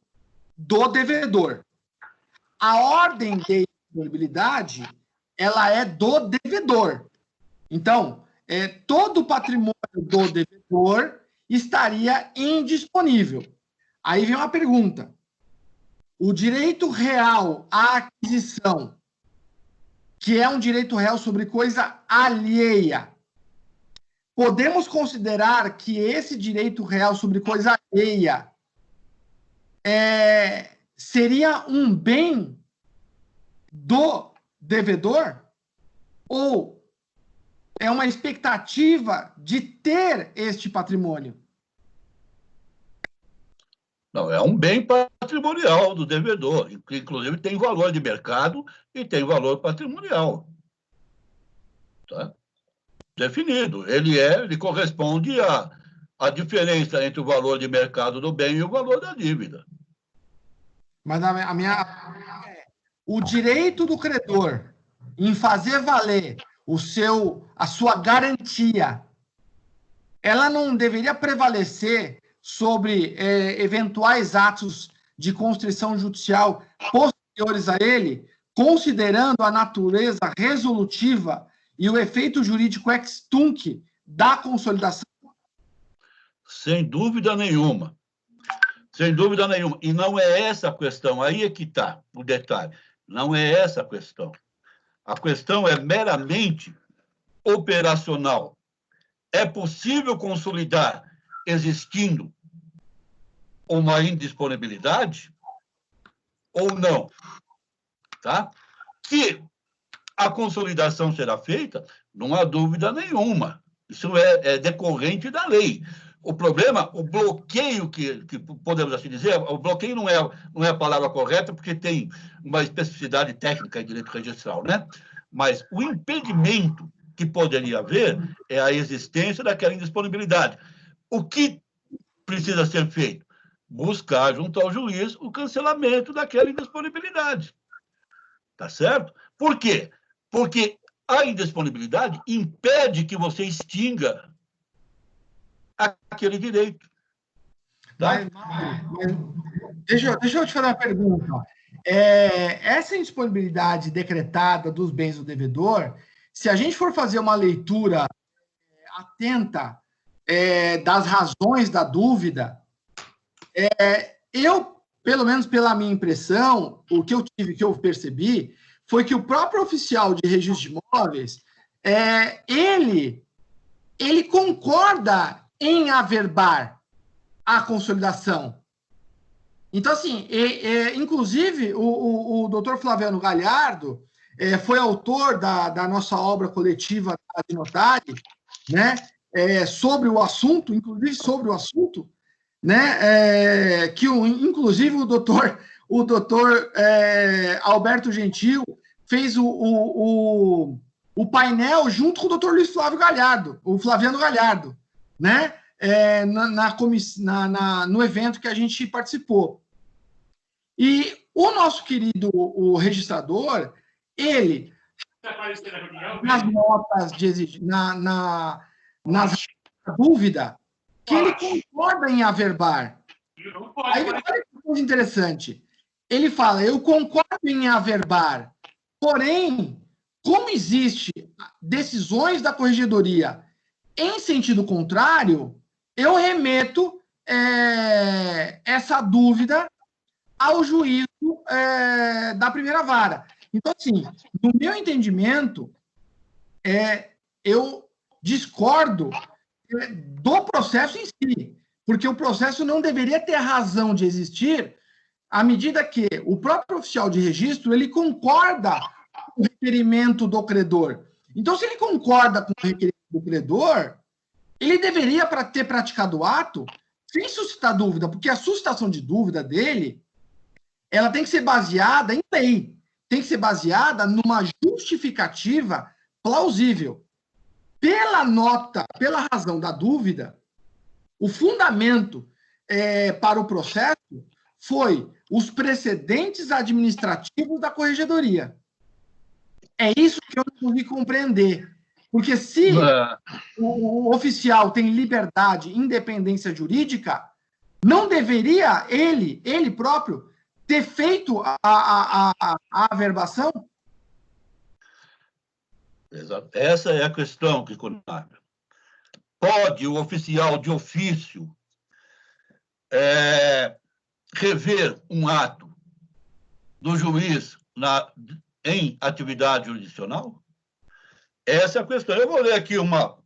do devedor. A ordem de disponibilidade, ela é do devedor. Então, todo o patrimônio do devedor estaria indisponível. Aí vem uma pergunta. O direito real à aquisição, que é um direito real sobre coisa alheia, podemos considerar que esse direito real sobre coisa alheia seria um bem do devedor? Ou é uma expectativa de ter este patrimônio? Não, é um bem patrimonial do devedor, que inclusive tem valor de mercado e tem valor patrimonial. Tá? Definido. Ele corresponde à diferença entre o valor de mercado do bem e o valor da dívida. Mas o direito do credor em fazer valer a sua garantia, ela não deveria prevalecer sobre eventuais atos de constrição judicial posteriores a ele, considerando a natureza resolutiva e o efeito jurídico ex tunc da consolidação? Sem dúvida nenhuma. Sem dúvida nenhuma. E não é essa a questão. Aí é que está o detalhe. Não é essa a questão. A questão é meramente operacional. É possível consolidar existindo uma indisponibilidade ou não? Tá? Que a consolidação será feita, não há dúvida nenhuma. Isso é decorrente da lei. O problema, o bloqueio, que podemos assim dizer, o bloqueio não é a palavra correta, porque tem uma especificidade técnica em direito registral, né? Mas o impedimento que poderia haver é a existência daquela indisponibilidade. O que precisa ser feito? Buscar, junto ao juiz, o cancelamento daquela indisponibilidade. Tá certo? Por quê? Porque a indisponibilidade impede que você extinga aquele direito. Tá? Deixa eu te fazer uma pergunta. Essa indisponibilidade decretada dos bens do devedor, se a gente for fazer uma leitura atenta das razões da dúvida, pelo menos pela minha impressão, o que eu percebi, foi que o próprio oficial de registro de imóveis, ele concorda em averbar a consolidação. Então, assim, inclusive, o doutor Flaviano Galhardo foi autor da nossa obra coletiva de Notari, né, sobre o assunto, inclusive sobre o assunto, né, que inclusive o doutor Alberto Gentil fez o painel junto com o doutor Luiz Flávio Galhardo, o Flaviano Galhardo, né, no evento que a gente participou. E o nosso querido registrador, ele, nas notas nas dúvida, que ele concorda em averbar. Aí, olha que coisa interessante. Ele fala, eu concordo em averbar, porém, como existe decisões da corregedoria em sentido contrário, eu remeto essa dúvida ao juízo da primeira vara. Então, assim, no meu entendimento, eu discordo do processo em si, porque o processo não deveria ter razão de existir à medida que o próprio oficial de registro ele concorda com o requerimento do credor. Então, se ele concorda com o requerimento do credor, ele deveria ter praticado o ato sem suscitar dúvida, porque a suscitação de dúvida dele ela tem que ser baseada em lei, tem que ser baseada numa justificativa plausível. Pela razão da dúvida, o fundamento para o processo foi os precedentes administrativos da corregedoria. É isso que eu não consegui compreender. Porque se o oficial tem liberdade e independência jurídica, não deveria ele próprio, ter feito a averbação? Exato. Essa é a questão, Kikunaga. Pode o oficial de ofício rever um ato do juiz em atividade jurisdicional? Essa é a questão. Eu vou ler aqui uma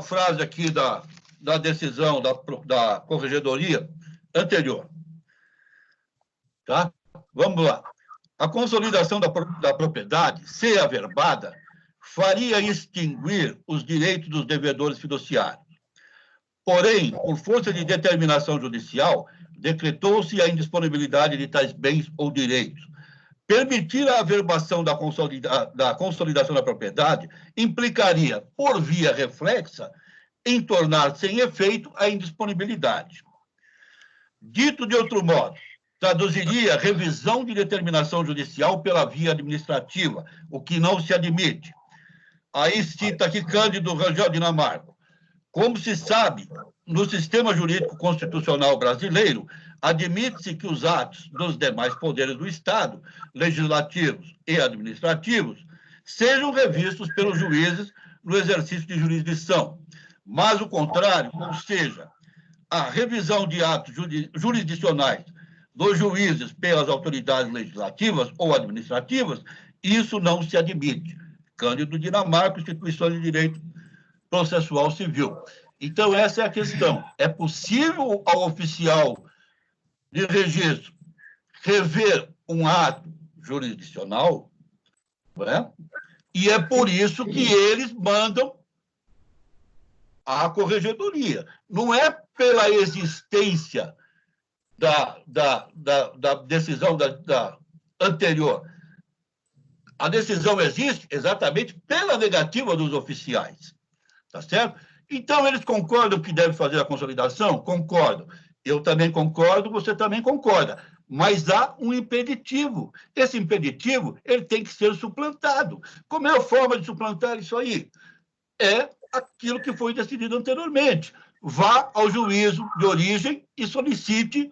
frase aqui da decisão da Corregedoria anterior. Tá? Vamos lá. A consolidação da propriedade, se averbada, faria extinguir os direitos dos devedores fiduciários. Porém, por força de determinação judicial, decretou-se a indisponibilidade de tais bens ou direitos. Permitir a averbação da consolidação da propriedade implicaria, por via reflexa, em tornar sem efeito a indisponibilidade. Dito de outro modo, traduziria revisão de determinação judicial pela via administrativa, o que não se admite. Aí cita aqui Cândido Rangel Dinamarco. Como se sabe, no sistema jurídico constitucional brasileiro, admite-se que os atos dos demais poderes do Estado, legislativos e administrativos, sejam revistos pelos juízes no exercício de jurisdição, mas o contrário, ou seja, a revisão de atos jurisdicionais dos juízes pelas autoridades legislativas ou administrativas, isso não se admite. Cândido Dinamarco, Instituições de Direito Processual Civil. Então, essa é a questão. É possível ao oficial de registro rever um ato jurisdicional, não é? E é por isso que eles mandam a corregedoria. Não é pela existência da decisão anterior. A decisão existe exatamente pela negativa dos oficiais. Tá certo? Então, eles concordam que deve fazer a consolidação? Concordam. Eu também concordo, você também concorda. Mas há um impeditivo. Esse impeditivo, ele tem que ser suplantado. Como é a forma de suplantar isso aí? É aquilo que foi decidido anteriormente. Vá ao juízo de origem e solicite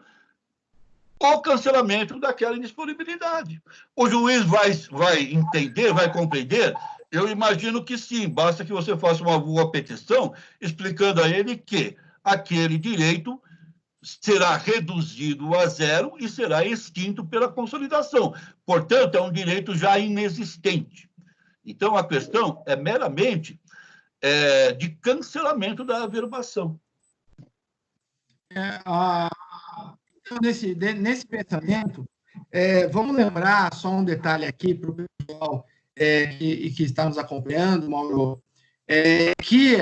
o cancelamento daquela indisponibilidade. O juiz vai entender, vai compreender? Eu imagino que sim, basta que você faça uma boa petição explicando a ele que aquele direito será reduzido a zero e será extinto pela consolidação. Portanto, é um direito já inexistente. Então, a questão é meramente de cancelamento da averbação. Nesse pensamento, vamos lembrar só um detalhe aqui para o pessoal que está nos acompanhando, Mauro, que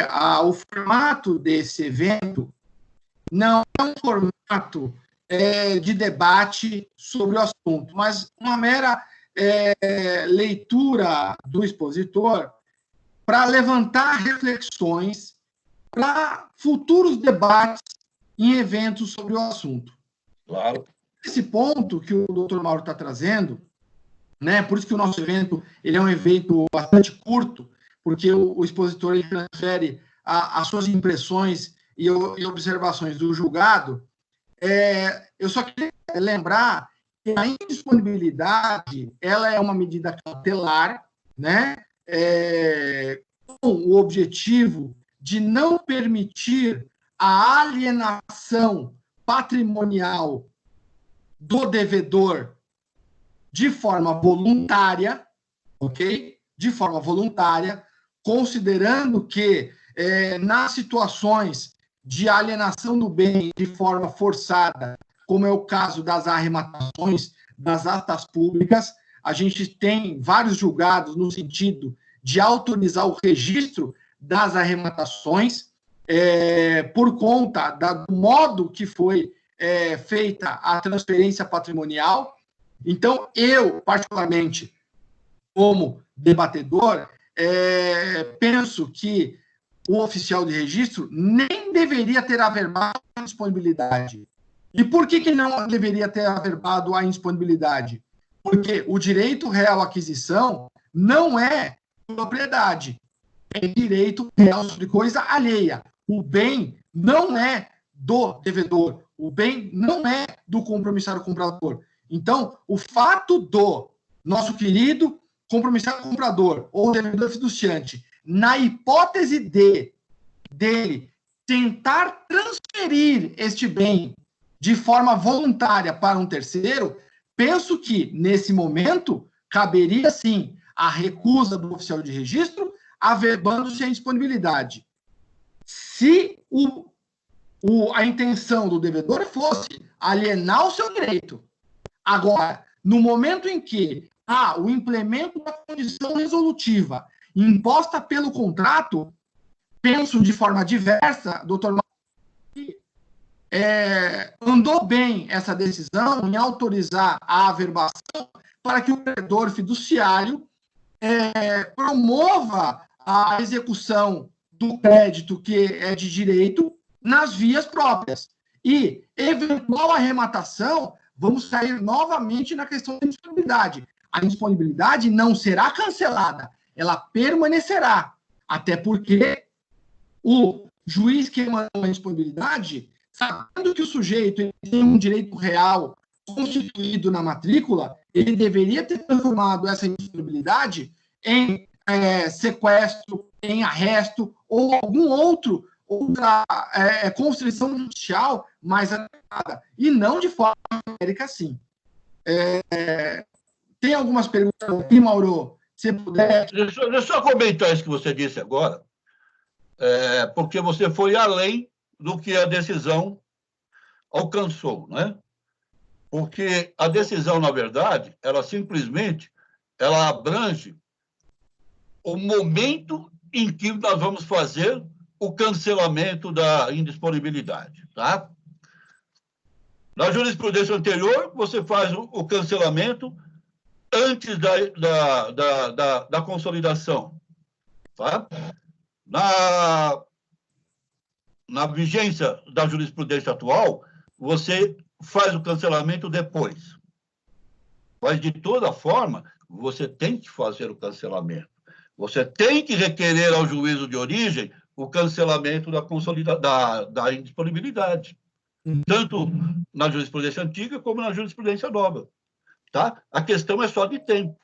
o formato desse evento não é um formato de debate sobre o assunto, mas uma mera leitura do expositor para levantar reflexões para futuros debates em eventos sobre o assunto. Claro. Esse ponto que o doutor Mauro está trazendo, né, por isso que o nosso evento ele é um evento bastante curto, porque o expositor ele transfere as suas impressões e observações do julgado. Eu só queria lembrar que a indisponibilidade ela é uma medida cautelar, né, com o objetivo de não permitir a alienação patrimonial do devedor de forma voluntária, ok? De forma voluntária, considerando que nas situações de alienação do bem de forma forçada, como é o caso das arrematações das atas públicas, a gente tem vários julgados no sentido de autorizar o registro das arrematações por conta do modo que foi feita a transferência patrimonial. Então, eu, particularmente, como debatedor, penso que o oficial de registro nem deveria ter averbado a indisponibilidade. E por que não deveria ter averbado a indisponibilidade? Porque o direito real à aquisição não é propriedade. É direito real sobre coisa alheia. O bem não é do devedor. O bem não é do compromissário comprador. Então, o fato do nosso querido compromissário comprador ou devedor fiduciante, na hipótese dele tentar transferir este bem de forma voluntária para um terceiro, penso que, nesse momento, caberia, sim, a recusa do oficial de registro, averbando-se a indisponibilidade. Se a intenção do devedor fosse alienar o seu direito. Agora, no momento em que há o implemento da condição resolutiva imposta pelo contrato, penso de forma diversa, doutor, andou bem essa decisão em autorizar a averbação para que o credor fiduciário promova a execução do crédito que é de direito nas vias próprias. E, eventual arrematação, vamos cair novamente na questão da indisponibilidade. A indisponibilidade não será cancelada, ela permanecerá. Até porque o juiz que emanou a indisponibilidade, sabendo que o sujeito tem um direito real constituído na matrícula, ele deveria ter transformado essa indisponibilidade em sequestro, em arresto ou outra constrição judicial mais adequada, e não de forma genérica assim. Tem algumas perguntas aqui, Mauro? Se puder... Deixa eu só comentar isso que você disse agora, porque você foi além do que a decisão alcançou, né? Porque a decisão, na verdade, ela simplesmente abrange o momento em que nós vamos fazer o cancelamento da indisponibilidade, tá? Na jurisprudência anterior, você faz o cancelamento antes da consolidação, tá? Na vigência da jurisprudência atual, você faz o cancelamento depois. Mas, de toda forma, você tem que fazer o cancelamento. Você tem que requerer ao juízo de origem o cancelamento da indisponibilidade, tanto na jurisprudência antiga como na jurisprudência nova. Tá? A questão é só de tempo.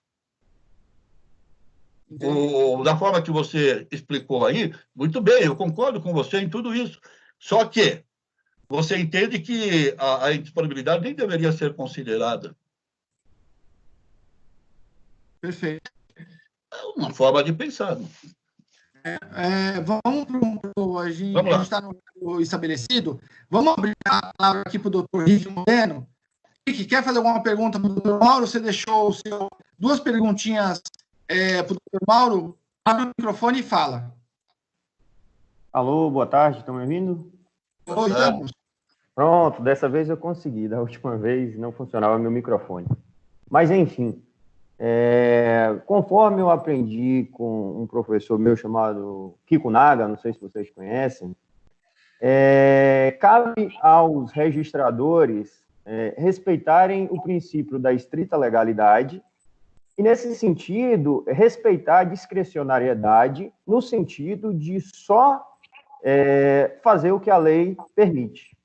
Da forma que você explicou aí, muito bem, eu concordo com você em tudo isso. Só que você entende que a indisponibilidade nem deveria ser considerada. Perfeito. É uma forma de pensar. Vamos para a gente está no estabelecido. Vamos abrir a palavra aqui para o doutor Rick Moreno. Rick, quer fazer alguma pergunta para o doutor Mauro? Você deixou duas perguntinhas para o doutor Mauro. Abre o microfone e fala. Alô, boa tarde, estão me ouvindo? Oi, estamos. Pronto, dessa vez eu consegui. Da última vez não funcionava meu microfone. Mas, enfim, conforme eu aprendi com um professor meu chamado Kiko Naga, não sei se vocês conhecem, cabe aos registradores respeitarem o princípio da estrita legalidade e, nesse sentido, respeitar a discrecionariedade no sentido de só fazer o que a lei permite,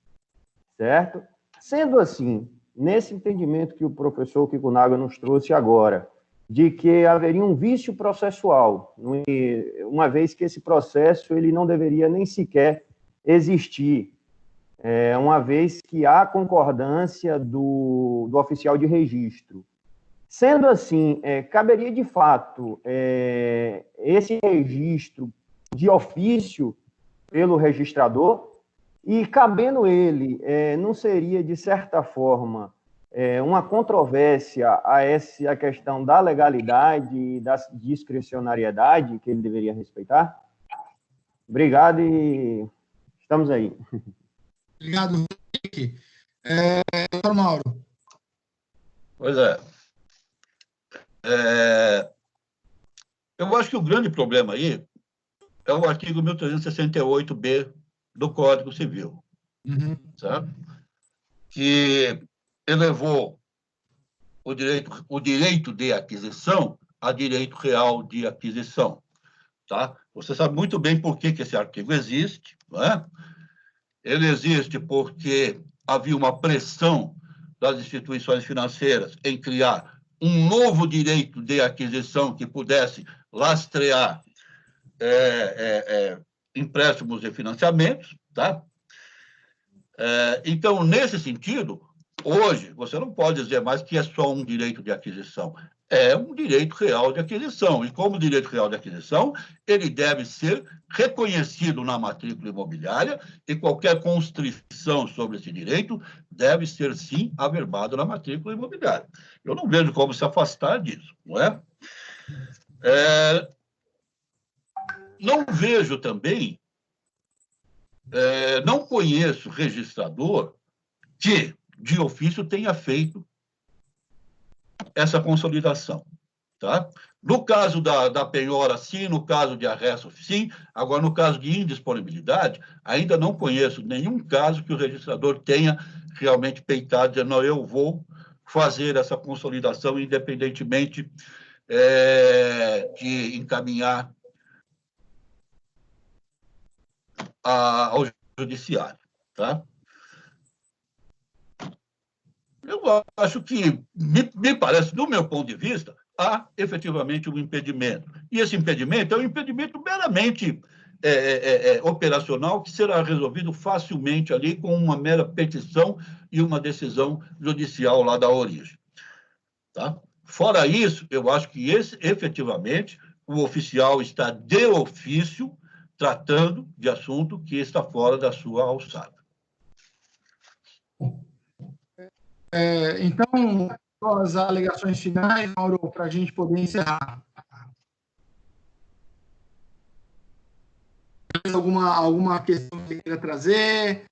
certo? Sendo assim, nesse entendimento que o professor Kiko Naga nos trouxe agora, de que haveria um vício processual, uma vez que esse processo ele não deveria nem sequer existir, uma vez que há concordância do oficial de registro. Sendo assim, caberia de fato esse registro de ofício pelo registrador, e cabendo ele, não seria, de certa forma, uma controvérsia a questão da legalidade e da discrecionariedade que ele deveria respeitar? Obrigado e estamos aí. Obrigado, Rick. Doutor Mauro. Pois é. Eu acho que o grande problema aí é o artigo 1368b do Código Civil, certo? Que elevou o direito de aquisição a direito real de aquisição. Tá? Você sabe muito bem por que esse artigo existe, não é? Ele existe porque havia uma pressão das instituições financeiras em criar um novo direito de aquisição que pudesse lastrear empréstimos e financiamentos. Tá? Então, nesse sentido, hoje, você não pode dizer mais que é só um direito de aquisição. É um direito real de aquisição. E, como direito real de aquisição, ele deve ser reconhecido na matrícula imobiliária e qualquer constrição sobre esse direito deve ser, sim, averbado na matrícula imobiliária. Eu não vejo como se afastar disso, não é? Não vejo também, não conheço registrador que, de ofício, tenha feito essa consolidação. Tá? No caso da penhora, sim. No caso de arresto, sim. Agora, no caso de indisponibilidade, ainda não conheço nenhum caso que o registrador tenha realmente peitado, dizendo, não, eu vou fazer essa consolidação independentemente de encaminhar ao judiciário. Tá? Eu acho que, me parece, do meu ponto de vista, há efetivamente um impedimento. E esse impedimento é um impedimento meramente operacional que será resolvido facilmente ali com uma mera petição e uma decisão judicial lá da origem. Tá? Fora isso, eu acho que efetivamente o oficial está de ofício tratando de assunto que está fora da sua alçada. Então, as alegações finais, Mauro, para a gente poder encerrar. Alguma questão que você queira trazer?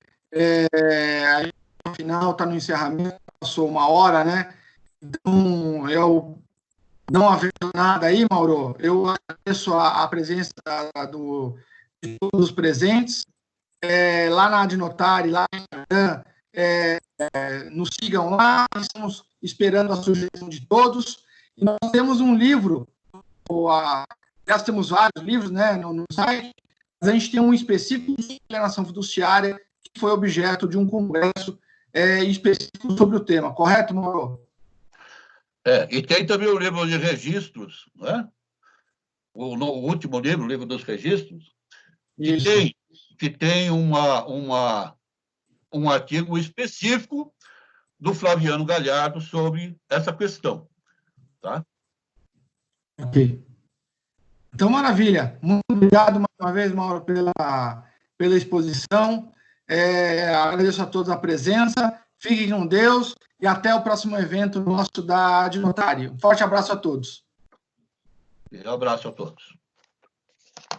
No final, está no encerramento, passou 1 hora, né? Então, eu não havendo nada aí, Mauro, eu agradeço a presença de todos os presentes. Lá na Adnotário, lá no Instagram, nos sigam lá, estamos esperando a sugestão de todos. E nós temos um livro, aliás, temos vários livros, né, no site, mas a gente tem um específico de alienação fiduciária que foi objeto de um congresso específico sobre o tema, correto, Mauro? E tem também o livro de registros, né? O último livro, o livro dos registros, que tem um artigo específico do Flaviano Galhardo sobre essa questão. Tá? Ok. Então, maravilha. Muito obrigado mais uma vez, Mauro, pela exposição. Agradeço a todos a presença. Fiquem com Deus e até o próximo evento nosso da Adnotário. Um forte abraço a todos. Um abraço a todos.